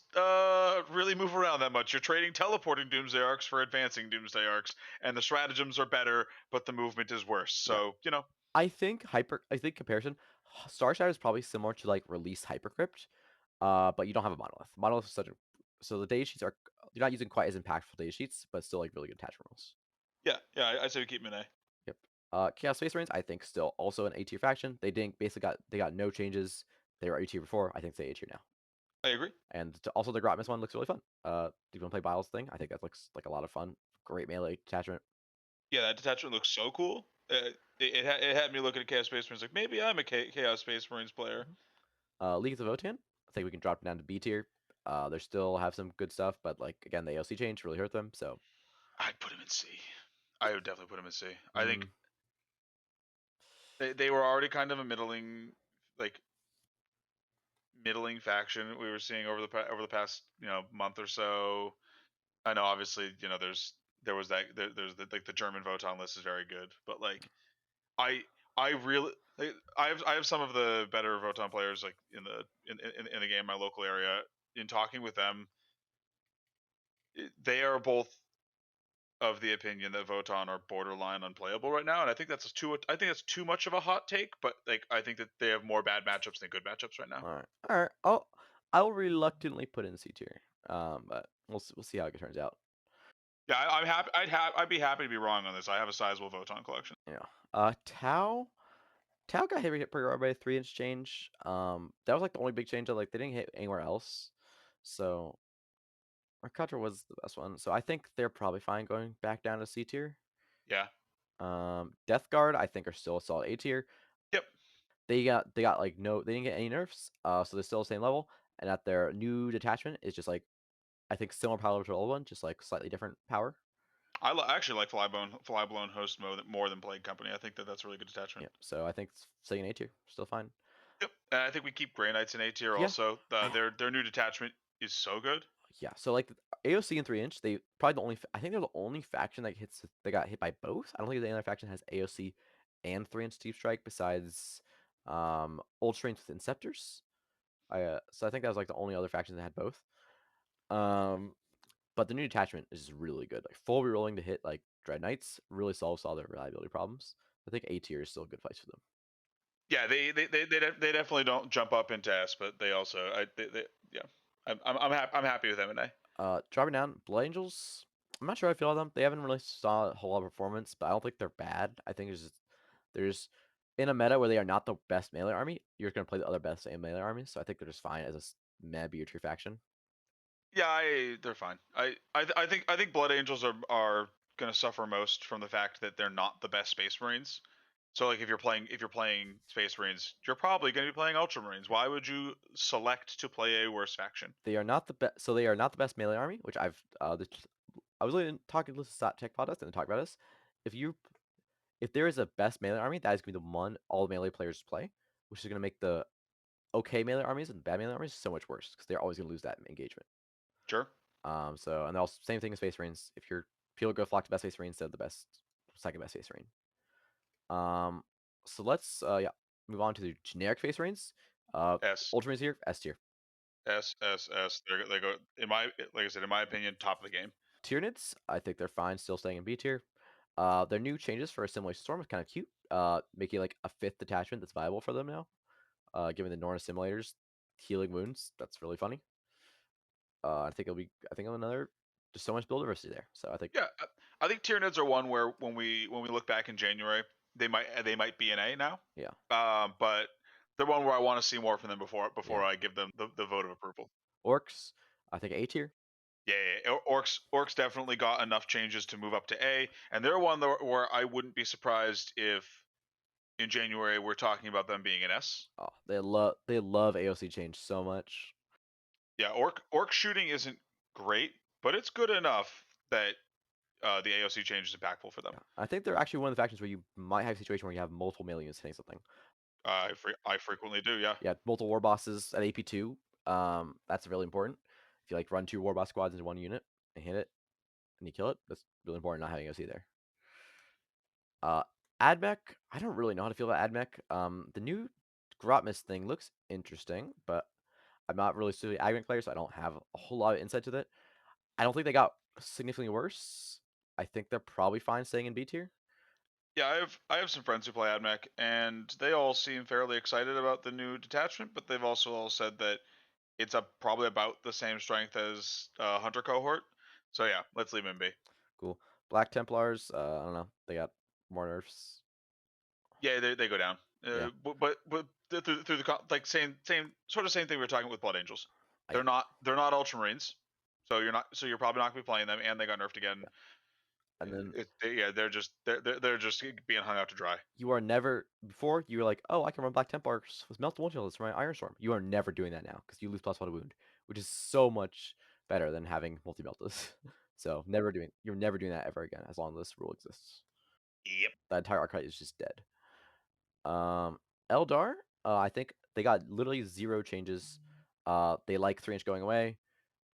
really move around that much. You're trading teleporting Doomsday Arcs for advancing Doomsday Arcs, and the stratagems are better, but the movement is worse. yeah. So I think comparison, Star Shadow is probably similar to like release Hypercrypt, but you don't have a monolith. Monolith is such a so the data sheets are you're not using quite as impactful data sheets, but still like really good attachment rules. yeah, I say we keep them in A. Yep. Chaos Space Marines, I think still also an A tier faction. They didn't basically they got no changes. They were A tier before. I think they A tier now. I agree. And also the Grotmus one looks really fun. Do you want to play Biles thing? I think that looks like a lot of fun. Great melee attachment. Yeah, that detachment looks so cool. It had me looking at Chaos Space Marines like maybe I'm a Chaos Space Marines player. Mhm. Leagues of Votann, I think we can drop them down to B tier. They still have some good stuff, but like again, the AOC change really hurt them. So I'd put him in C. I would definitely put him in C. I think mm, they were already kind of a like middling faction we were seeing over the past month or so. I know obviously there was there's like the German Votann list is very good, but like I I really like, I have some of the better Votann players like in the game in my local area. In talking with them, they are both of the opinion that Votann are borderline unplayable right now, and I think that's too much of a hot take, but like I think that they have more bad matchups than good matchups right now. all right. I'll reluctantly put in C tier. But we'll see how it turns out. Yeah, I'm happy. I'd be happy to be wrong on this. I have a sizable Votann collection. Yeah. Tau. Tau got hit pretty hard by a 3-inch change. That was like the only big change that like they didn't hit anywhere else. So Arcatra was the best one. So I think they're probably fine going back down to C tier. Yeah. Death Guard I think are still a solid A tier. Yep. They got like no they didn't get any nerfs. So they're still the same level. And at their new detachment is just like I think similar power to the old one, just like slightly different power. I actually like Flyblown Host mode more than Plague Company. I think that that's a really good detachment. Yeah. So I think staying A tier, still fine. Yep. And I think we keep Grey Knights in A tier Yeah. also. I, Their new detachment is so good. yeah. So like AOC and 3-inch, they probably the only I think they're the only faction that hits they got hit by both. I don't think any other faction has AOC and 3-inch Deep Strike besides Ultramarines with Inceptors. So I think that was like the only other faction that had both. Um, but the new detachment is really good. Like full rerolling to hit like Dread Knights really solves all their reliability problems. I think A tier is still a good place for them. Yeah, they definitely don't jump up into S, but they also they yeah. I'm happy with M&A. Dropping down, Blood Angels. I'm not sure how I feel about them. They haven't really saw a whole lot of performance, but I don't think they're bad. I think there's in a meta where they are not the best melee army, you're going to play the other best melee armies. So I think they're just fine as a meta B or tier faction. Yeah, they're fine. I think Blood Angels are going to suffer most from the fact that they're not the best Space Marines. So like if you're playing Space Marines, you're probably going to be playing Ultramarines. Why would you select to play a worse faction? They are not the best. So they are not the best melee army, which I was really talking to Stat Tech podcast and talk about this. If you if there is a best melee army, that is going to be the one all melee players play, which is going to make the okay melee armies and bad melee armies so much worse because they're always going to lose that engagement. Sure. And also same thing as Space Marines. If you're people go flock to best Space Marine instead of the best second best Space Marine. Um, so let's yeah move on to the generic Space Marines. S Ultramarines here, S tier. S. They go in my like I said in my opinion top of the game. Tyranids, I think they're fine, still staying in B tier. Their new changes for Assimilation Storm is kind of cute, making like a fifth detachment that's viable for them now. Given the Norn Assimilators healing wounds, that's really funny. I think another just so much build diversity there. So I think Yeah, I think Tyranids are one where when we look back in January, they might be an A now. yeah, But they're one where I want to see more from them yeah. before I give them the vote of approval. Orks, I think A tier. Yeah. Orks definitely got enough changes to move up to A, and they're one where I wouldn't be surprised if in January we're talking about them being an S. Oh, they love AOC change so much. Yeah, Orc shooting isn't great, but it's good enough that the AOC change is impactful for them. Yeah, I think they're actually one of the factions where you might have a situation where you have multiple melee units hitting something. I frequently do, yeah. Yeah, multiple war bosses at AP2. That's really important. If you like run two war boss squads into one unit and hit it and you kill it, that's really important not having OC there. Uh Admech, I don't really know how to feel about Admech. The new Grotmist thing looks interesting, but I'm not really super Admech player, so I don't have a whole lot of insight to that. I don't think they got significantly worse. I think they're probably fine staying in B tier. Yeah, I have some friends who play AdMech, and they all seem fairly excited about the new detachment, but they've also all said that it's probably about the same strength as Hunter cohort. So yeah, let's leave him be. Cool. Black Templars, I don't know. They got more nerfs. Yeah, they go down. Yeah. But through like same thing we were talking with Blood Angels. Yeah. They're not Ultramarines, so you're probably not gonna be playing them, and they got nerfed again. Yeah. And then They're just being hung out to dry. you are never before you were like, oh, I can run Black Templars with Melt Multi for my Iron Storm. You are never doing that now because you lose +1 to wound, which is so much better than having multi meltas. So you're never doing that ever again as long as this rule exists. Yep. The entire archetype is just dead. Um, Eldar, I think they got literally zero changes. They like 3-inch going away.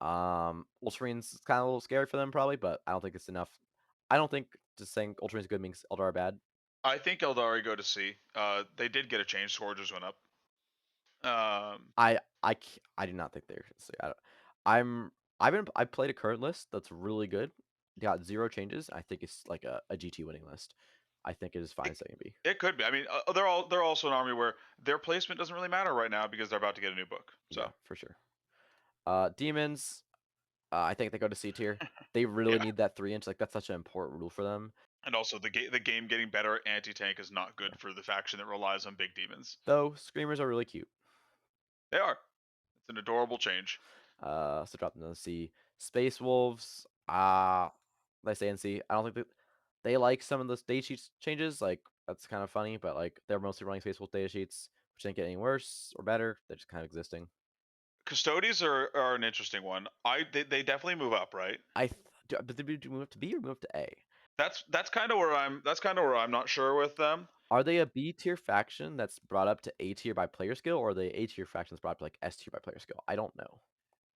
Ultramarines is kind of a little scary for them probably, but I don't think it's enough. I don't think just saying Ultramarines good means Eldar are bad. I think Eldari go to C. They did get a change. Scourges went up. I do not think they're. I don't, I'm I played a current list that's really good. Got zero changes. I think it's like a GT winning list. I think it is fine It, second B. it could be. I mean, they're also an army where their placement doesn't really matter right now because they're about to get a new book. Yeah, So for sure. Demons. I think they go to C tier. They really yeah, need that 3-inch. Like that's such an important rule for them. and also the game getting better. Anti tank is not Yeah. good for the faction that relies on big demons. Though screamers are really cute. They are. It's an adorable change. So drop them to C. Space Wolves. They stay in C. I don't think they like some of the stage sheets changes. Like that's kind of funny, but like they're mostly running Space Wolf data sheets, which didn't get any worse or better. They're just kind of existing. Custodes are an interesting one. They definitely move up, right? But did we move up to B or move up to A? That's kind of where I'm not sure with them. Are they a B tier faction that's brought up to A tier by player skill, or are they A tier factions brought up to like S tier by player skill? I don't know.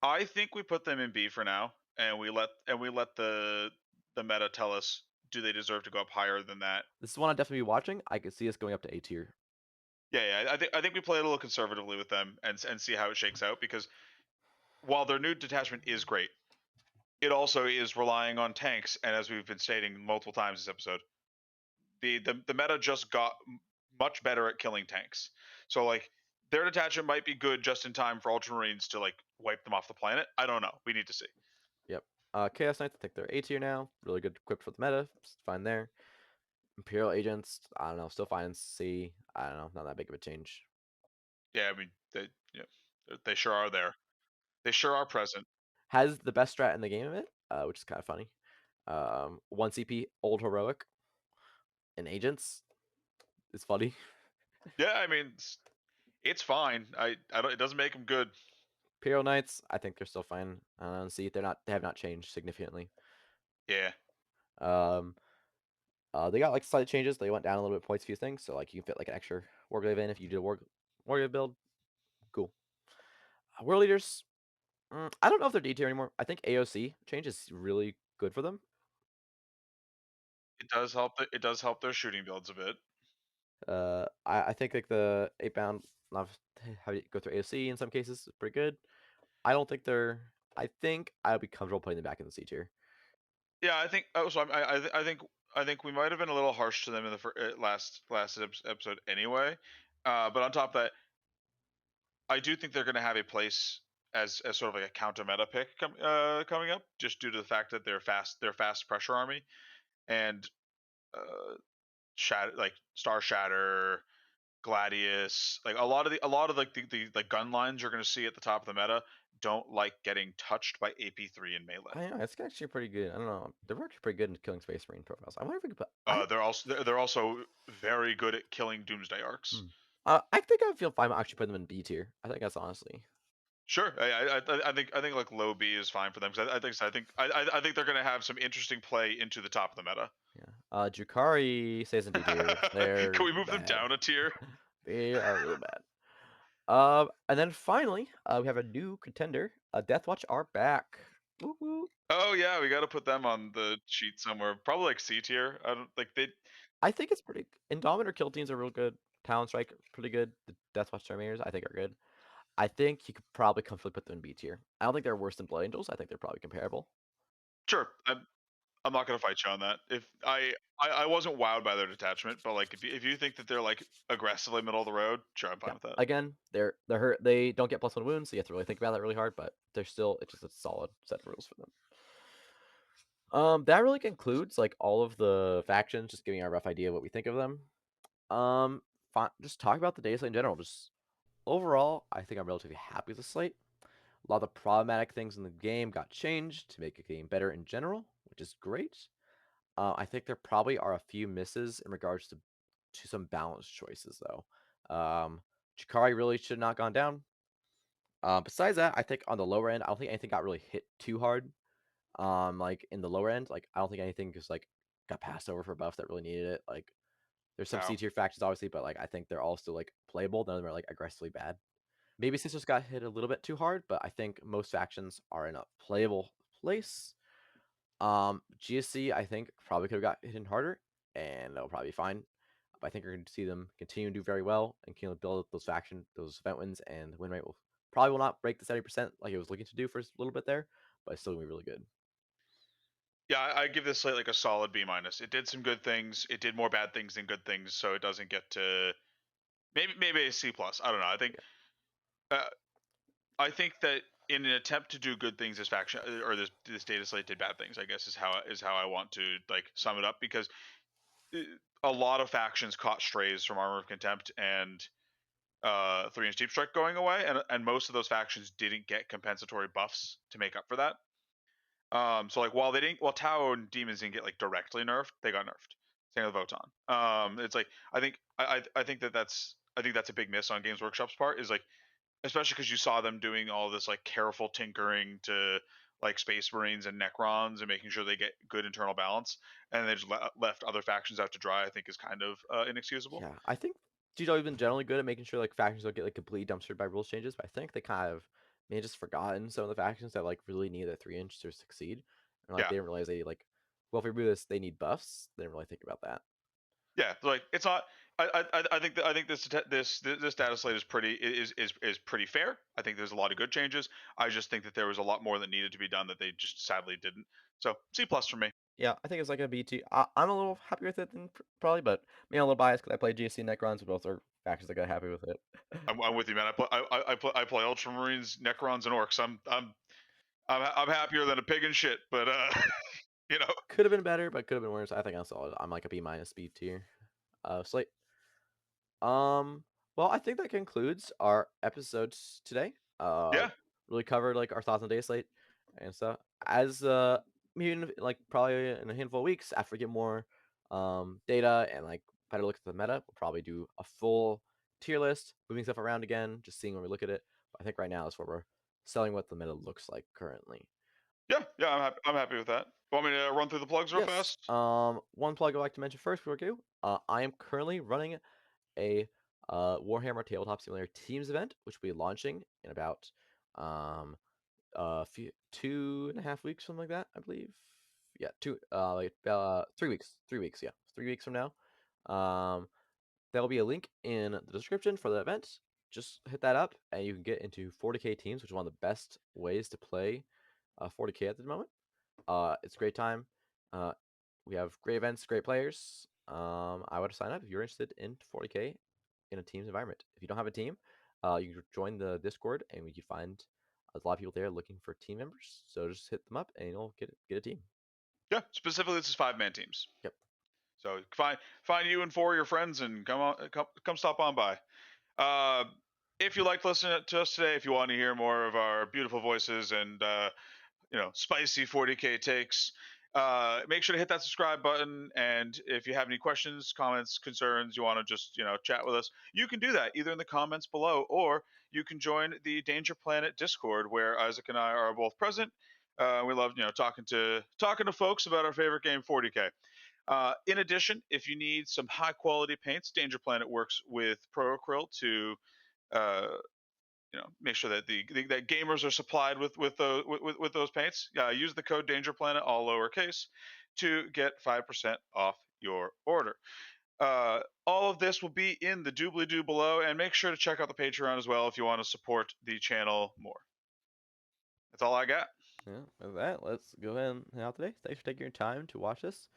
I think we put them in B for now, and we let the meta tell us do they deserve to go up higher than that. This is one I'd definitely be watching. I could see us going up to A tier. Yeah. I think we play a little conservatively with them and see how it shakes out because while their new detachment is great, it also is relying on tanks, and as we've been stating multiple times this episode, the meta just got much better at killing tanks. So like their detachment might be good just in time for Ultramarines to like wipe them off the planet. I don't know. We need to see. Yep. Chaos Knights, I think they're A tier now. Really good equipped for the meta. Fine there. Imperial Agents, I don't know. Still fine in C. I don't know. Not that big of a change. Yeah, I mean they sure are there. They sure are present. Has the best strat in the game of it, which is kind of funny. 1 CP, Old Heroic, and Agents. It's funny. Yeah, I mean it's fine. I don't. It doesn't make them good. Imperial Knights, I think they're still fine. C, they have not changed significantly. Yeah. Um, they got like slight changes. They went down a little bit points, few things. So like you can fit like an extra Warglaive in if you did a Warglaive build. Cool. World Leaders, I don't know if they're D tier anymore. I think AOC change is really good for them. It does help. It does help their shooting builds a bit. I think like the 8 bound how you go through AOC in some cases is pretty good. I don't think they're. I think I'll be comfortable putting them back in the C tier. Yeah, I think. Oh, so I think we might have been a little harsh to them in the episode anyway. But on top of that, I do think they're going to have a place as sort of like a counter meta pick coming up, just due to the fact that they're fast pressure army and uh, shatter like Star Shatter, Gladius, like a lot of like the like gun lines you're going to see at the top of the meta don't like getting touched by AP3 in melee. I know it's actually pretty good. I don't know. They're actually pretty good in killing Space Marine profiles. I wonder if we could put. I They're also very good at killing Doomsday Arcs. hmm. I think I feel fine actually putting them in B tier. I think that's honestly. Sure, I think like low B is fine for them because I think they're going to have some interesting play into the top of the meta. Yeah. Drukhari stays in D tier. Can They're we move them bad. down a tier? They are really bad. And then finally, we have a new contender. Deathwatch are back. Woo woo. Oh yeah, we got to put them on the sheet somewhere. Probably like C tier. I don't like they. I think it's pretty. Indomitor kill teams are real good. Talon Strike pretty good. The Deathwatch Terminators I think are good. I think you could probably comfortably put them in B tier. I don't think they're worse than Blood Angels. I think they're probably comparable. Sure, I'm not gonna fight you on that. If I wasn't wowed by their detachment, but like if you think that they're like aggressively middle of the road, sure, I'm fine Yeah. with that. Again, they're hurt. They don't get +1 wounds, so you have to really think about that really hard. But they're still it's just a solid set of rules for them. That really concludes like all of the factions. Just giving you a rough idea of what we think of them. Just talk about the data slate in general. Just overall, I think I'm relatively happy with the slate. A lot of the problematic things in the game got changed to make the game better in general, which is great. I think there probably are a few misses in regards to some balance choices, though. Chikari really should not gone down. Besides that, I think on the lower end, I don't think anything got really hit too hard. Like in the lower end, like I don't think anything just like got passed over for buffs that really needed it. Like there's some Wow. C tier factions obviously, but like I think they're all still like playable. None of them are like aggressively bad. Maybe Sisters got hit a little bit too hard, but I think most factions are in a playable place. GSC, I think, probably could have got hit harder, and they'll probably be fine. But I think we're going to see them continue to do very well and continue to build those event wins, and the win rate will not break the 70% like it was looking to do for a little bit there, but it's still going to be really good. Yeah, I give this slate like a solid B minus. It did some good things. It did more bad things than good things, so it doesn't get to maybe a C plus. I don't know. Yeah. Uh, I think that in an attempt to do good things, this faction or this data slate did bad things. I guess is how I want to like sum it up because uh, a lot of factions caught strays from Armor of Contempt and 3-inch Deep Strike going away, and most of those factions didn't get compensatory buffs to make up for that. So like while Tau and Demons didn't get like directly nerfed, they got nerfed. Same with Votann. It's like I think that's a big miss on Games Workshop's part is like especially because you saw them doing all this like careful tinkering to like Space Marines and Necrons and making sure they get good internal balance, and they just left other factions out to dry. I think is kind of inexcusable. Yeah, I think GW been generally good at making sure like factions don't get like completely dumpstered by rules changes, but I think they kind of may have just forgotten some of the factions that like really need a 3 inch to succeed. And like Yeah, they didn't realize they like well if we do this, they need buffs. They didn't really think about that. yeah. Like it's not. I think this data slate is pretty fair. I think there's a lot of good changes. I just think that there was a lot more that needed to be done that they just sadly didn't. So C plus for me. Yeah, I think it's like a BT. I'm a little happier with it than probably, but I'm a little biased because I play GSC Necrons, both are factions that got happy with it. I'm with you, man. I play Ultramarines, Necrons, and Orks. I'm happier than a pig in shit, but you know. Could have been better, but could have been worse. I think I'm solid. I'm like a B minus B tier. Slate. Um, well, I think that concludes our episodes today. Yeah, Really covered like our thoughts on Dataslate and stuff. As maybe in, like probably in a handful of weeks after we get more data and like better look at the meta, we'll probably do a full tier list, moving stuff around again, just seeing when we look at it. But I think right now is where we're selling what the meta looks like currently. yeah. I'm happy with that. Want me to run through the plugs real Yes. fast? One plug I'd like to mention first before we go. I am currently running a Warhammer Tabletop Simulator Teams event, which will be launching in about um, 2.5 weeks, something like that, I believe. Yeah, 3 weeks. 3 weeks, yeah, 3 weeks from now. There'll be a link in the description for the event. Just hit that up, and you can get into 40k teams, which is one of the best ways to play 40k at the moment. It's a great time. Uh, we have great events, great players. I would sign up if you're interested in 40k in a team's environment. If you don't have a team, you can join the Discord, and we can find a lot of people there looking for team members. So just hit them up, and you'll get a team. Yeah, specifically this is 5-man teams. Yep. So find you and 4 of your friends and come stop on by. Uh, if you liked listening to us today, if you want to hear more of our beautiful voices and spicy 40k takes, make sure to hit that subscribe button. And if you have any questions, comments, concerns, you want to just chat with us, you can do that either in the comments below, or you can join the Danger Planet Discord, where Isaac and I are both present. We love talking to folks about our favorite game, 40k. In addition, if you need some high quality paints, Danger Planet works with Procryl to uh, make sure that that gamers are supplied with those paints. Use the code Danger Planet, all lowercase, to get 5% off your order. All of this will be in the doobly doo below, and make sure to check out the Patreon as well if you want to support the channel more. That's all I got. Yeah, with that, let's go ahead and head out today. Thanks for taking your time to watch this.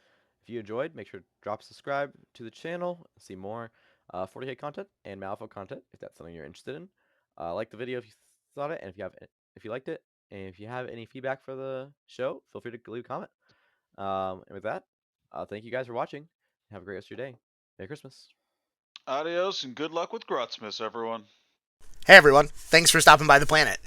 If you enjoyed, make sure to drop subscribe to the channel, see more 40k content and Malifaux content if that's something you're interested in. Like the video if you thought it, and if you liked it, and if you have any feedback for the show, feel free to leave a comment. And with that, thank you guys for watching. Have a great rest of your day. Merry Christmas. Adios and good luck with Grutzmas, everyone. Hey everyone, thanks for stopping by the planet.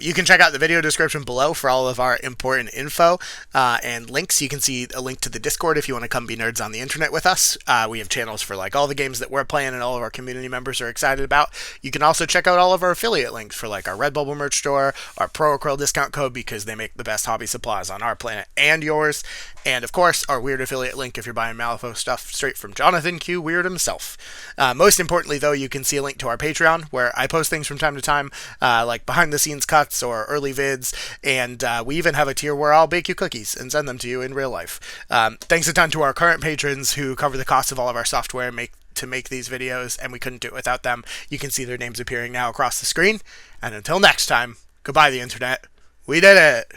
You can check out the video description below for all of our important info and links. You can see a link to the Discord if you want to come be nerds on the internet with us. We have channels for like all the games that we're playing and all of our community members are excited about. You can also check out all of our affiliate links for like our Redbubble merch store, our Procryl discount code because they make the best hobby supplies on our planet and yours. And of course, our weird affiliate link if you're buying Malifaux stuff straight from Jonathan Q. Weird himself. Most importantly, though, you can see a link to our Patreon where I post things from time to time, like behind the scenes cuts or early vids, and we even have a tier where I'll bake you cookies and send them to you in real life. Thanks a ton to our current patrons who cover the cost of all of our software and to make these videos, and we couldn't do it without them. You can see their names appearing now across the screen. And until next time, goodbye the internet. We did it!